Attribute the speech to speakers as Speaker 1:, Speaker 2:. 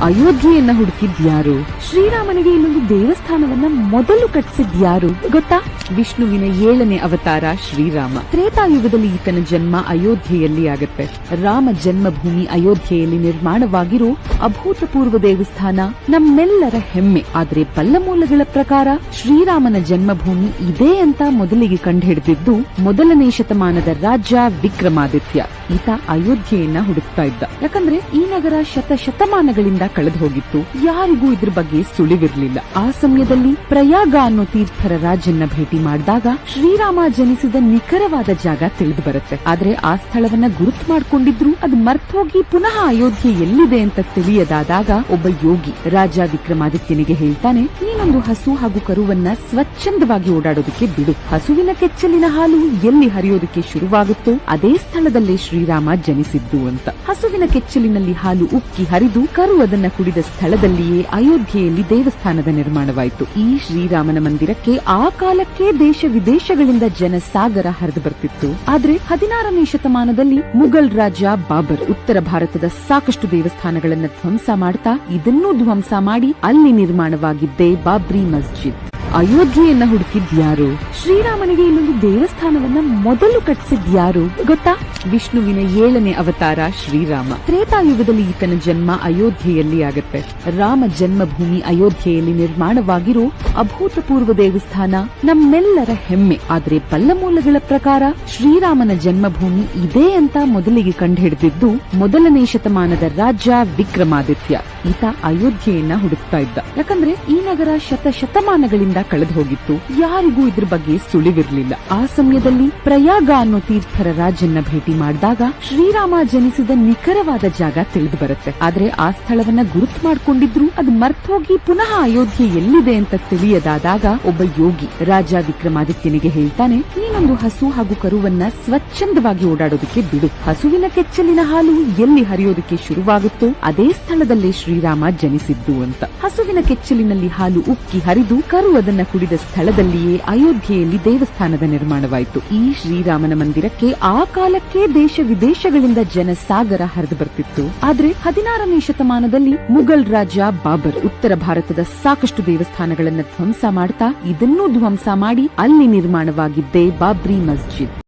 Speaker 1: ಅಯೋಧ್ಯೆಯನ್ನ ಹುಡುಕಿದ್ಯಾರು? ಶ್ರೀರಾಮನಿಗೆ ಇಲ್ಲೊಂದು ದೇವಸ್ಥಾನವನ್ನ ಮೊದಲು ಕಟ್ಟಿಸಿದ್ಯಾರು ಗೊತ್ತಾ? ವಿಷ್ಣುವಿನ 7ನೇ ಅವತಾರ ಶ್ರೀರಾಮ. ತ್ರೇತಾಯುಗದಲ್ಲಿ ಈತನ ಜನ್ಮ ಅಯೋಧ್ಯೆಯಲ್ಲಿ ಆಗತ್ತೆ. ರಾಮ ಜನ್ಮಭೂಮಿ ಅಯೋಧ್ಯೆಯಲ್ಲಿ ನಿರ್ಮಾಣವಾಗಿರೋ ಅಭೂತಪೂರ್ವ ದೇವಸ್ಥಾನ ನಮ್ಮೆಲ್ಲರ ಹೆಮ್ಮೆ. ಆದ್ರೆ ಬಲ್ಲಮೂಲಗಳ ಪ್ರಕಾರ ಶ್ರೀರಾಮನ ಜನ್ಮಭೂಮಿ ಇದೆ ಅಂತ ಮೊದಲಿಗೆ ಕಂಡುಹಿಡಿದಿದ್ದು 1ನೇ ಶತಮಾನದ ರಾಜ ವಿಕ್ರಮಾದಿತ್ಯ. ಈತ ಅಯೋಧ್ಯೆಯನ್ನ ಹುಡುಕ್ತಾ ಇದ್ದ. ಯಾಕಂದ್ರೆ ಈ ನಗರ ಶತಮಾನಗಳಿಂದ ಕಳೆದು ಹೋಗಿತ್ತು. ಯಾರಿಗೂ ಇದ್ರ ಬಗ್ಗೆ ಸುಳಿವಿರ್ಲಿಲ್ಲ. ಆ ಸಮಯದಲ್ಲಿ ಪ್ರಯಾಗ ಅನ್ನೋ ತೀರ್ಥರ ರಾಜನ್ನ ಭೇಟಿ ಮಾಡಿದಾಗ ಶ್ರೀರಾಮ ಜನಿಸಿದ ನಿಖರವಾದ ಜಾಗ ತಿಳಿದು ಬರುತ್ತೆ. ಆದ್ರೆ ಆ ಸ್ಥಳವನ್ನ ಗುರುತು ಮಾಡ್ಕೊಂಡಿದ್ರು ಅದು ಮರ್ತೋಗಿ ಪುನಃ ಅಯೋಧ್ಯೆ ಎಲ್ಲಿದೆ ಅಂತ ತಿಳಿಯದಾದಾಗ ಒಬ್ಬ ಯೋಗಿ ರಾಜ ವಿಕ್ರಮಾದಿತ್ಯನಿಗೆ ಹೇಳ್ತಾನೆ, ನೀನೊಂದು ಹಸು ಹಾಗೂ ಕರುವನ್ನ ಸ್ವಚ್ಛಂದವಾಗಿ ಓಡಾಡೋದಕ್ಕೆ ಬಿಡು. ಹಸುವಿನ ಕೆಚ್ಚಲಿನ ಹಾಲು ಎಲ್ಲಿ ಹರಿಯೋದಕ್ಕೆ ಶುರುವಾಗುತ್ತೋ ಅದೇ ಸ್ಥಳದಲ್ಲೇ ಶ್ರೀರಾಮ ಜನಿಸಿದ್ದು ಅಂತ. ಹಸುವಿನ ಕೆಚ್ಚಲಿನಲ್ಲಿ ಹಾಲು ಉಕ್ಕಿ ಹರಿದು ಕರು ಅದನ್ನ ಕುಡಿದ ಸ್ಥಳದಲ್ಲಿಯೇ ಅಯೋಧ್ಯೆಯಲ್ಲಿ ದೇವಸ್ಥಾನದ ನಿರ್ಮಾಣವಾಯಿತು. ಈ ಶ್ರೀರಾಮನ ಮಂದಿರಕ್ಕೆ ಆ ಕಾಲಕ್ಕೆ ದೇಶ ವಿದೇಶಗಳಿಂದ ಜನಸಾಗರ ಹರಿದು ಬರ್ತಿತ್ತು. ಆದ್ರೆ 16ನೇ ಶತಮಾನದಲ್ಲಿ ಮುಘಲ್ ರಾಜ ಬಾಬರ್ ಉತ್ತರ ಭಾರತದ ಸಾಕಷ್ಟು ದೇವಸ್ಥಾನಗಳನ್ನ ಧ್ವಂಸ ಮಾಡ್ತಾ ಇದನ್ನೂ ಧ್ವಂಸ ಮಾಡಿ ಅಲ್ಲಿ ನಿರ್ಮಾಣವಾಗಿದ್ದೇ ಬಾಬ್ರಿ ಮಸ್ಜಿದ್. ಅಯೋಧ್ಯೆಯನ್ನ ಹುಡುಕಿದ್ಯಾರು? ಶ್ರೀರಾಮನಿಗೆ ಇಲ್ಲೊಂದು ದೇವಸ್ಥಾನವನ್ನ ಮೊದಲು ಕಟ್ಟಿಸಿದ್ಯಾರು ಗೊತ್ತಾ? ವಿಷ್ಣುವಿನ 7ನೇ ಅವತಾರ ಶ್ರೀರಾಮ. ತ್ರೇತಾಯುಗದಲ್ಲಿ ಈತನ ಜನ್ಮ ಅಯೋಧ್ಯೆಯಲ್ಲಿ ಆಗತ್ತೆ. ರಾಮ ಜನ್ಮಭೂಮಿ ಅಯೋಧ್ಯೆಯಲ್ಲಿ ನಿರ್ಮಾಣವಾಗಿರೋ ಅಭೂತಪೂರ್ವ ದೇವಸ್ಥಾನ ನಮ್ಮೆಲ್ಲರ ಹೆಮ್ಮೆ. ಆದ್ರೆ ಬಲ್ಲಮೂಲಗಳ ಪ್ರಕಾರ ಶ್ರೀರಾಮನ ಜನ್ಮಭೂಮಿ ಇದೆ ಅಂತ ಮೊದಲಿಗೆ ಕಂಡುಹಿಡಿದಿದ್ದು 1ನೇ ಶತಮಾನದ ರಾಜ ವಿಕ್ರಮಾದಿತ್ಯ. ಈತ ಅಯೋಧ್ಯೆಯನ್ನ ಹುಡುಕ್ತಾ ಇದ್ದ. ಯಾಕಂದ್ರೆ ಈ ನಗರ ಶತಮಾನಗಳಿಂದ ಕಳೆದು ಹೋಗಿತ್ತು. ಯಾರಿಗೂ ಇದ್ರ ಬಗ್ಗೆ ಸುಳಿವಿರ್ಲಿಲ್ಲ. ಆ ಸಮಯದಲ್ಲಿ ಪ್ರಯಾಗ ಅನ್ನೋ ತೀರ್ಥರ ರಾಜನ್ನ ಭೇಟಿ ಮಾಡಿದಾಗ ಶ್ರೀರಾಮ ಜನಿಸಿದ ನಿಖರವಾದ ಜಾಗ ತಿಳಿದು ಬರುತ್ತೆ. ಆದ್ರೆ ಆ ಸ್ಥಳವನ್ನ ಗುರುತು ಮಾಡ್ಕೊಂಡಿದ್ರು ಅದು ಮರ್ತೋಗಿ ಪುನಃ ಅಯೋಧ್ಯೆ ಎಲ್ಲಿದೆ ಅಂತ ತಿಳಿಯದಾದಾಗ ಒಬ್ಬ ಯೋಗಿ ರಾಜ ವಿಕ್ರಮಾದಿತ್ಯನಿಗೆ ಹೇಳ್ತಾನೆ, ನೀನೊಂದು ಹಸು ಹಾಗೂ ಕರುವನ್ನ ಸ್ವಚ್ಛಂದವಾಗಿ ಓಡಾಡೋದಕ್ಕೆ ಬಿಡು. ಹಸುವಿನ ಕೆಚ್ಚಲಿನ ಹಾಲು ಎಲ್ಲಿ ಹರಿಯೋದಕ್ಕೆ ಶುರುವಾಗುತ್ತೋ ಅದೇ ಸ್ಥಳದಲ್ಲೇ ಶ್ರೀರಾಮ ಜನಿಸಿದ್ದು ಅಂತ. ಹಸುವಿನ ಕೆಚ್ಚಲಿನಲ್ಲಿ ಹಾಲು ಉಕ್ಕಿ ಹರಿದು ಕರು ಅದನ್ನ ಕುಡಿದ ಸ್ಥಳದಲ್ಲಿಯೇ ಅಯೋಧ್ಯೆಯಲ್ಲಿ ದೇವಸ್ಥಾನದ ನಿರ್ಮಾಣವಾಯಿತು. ಈ ಶ್ರೀರಾಮನ ಮಂದಿರಕ್ಕೆ ಆ ಕಾಲಕ್ಕೆ ದೇಶ ವಿದೇಶಗಳಿಂದ ಜನಸಾಗರ ಹರಿದು ಬರ್ತಿತ್ತು. ಆದ್ರೆ 16ನೇ ಶತಮಾನದಲ್ಲಿ ಮುಘಲ್ ರಾಜ ಬಾಬರ್ ಉತ್ತರ ಭಾರತದ ಸಾಕಷ್ಟು ದೇವಸ್ಥಾನಗಳನ್ನ ಧ್ವಂಸ ಮಾಡ್ತಾ ಇದನ್ನೂ ಧ್ವಂಸ ಮಾಡಿ ಅಲ್ಲಿ ನಿರ್ಮಾಣವಾಗಿದ್ದೇ ಬಾಬ್ರಿ ಮಸ್ಜಿದ್.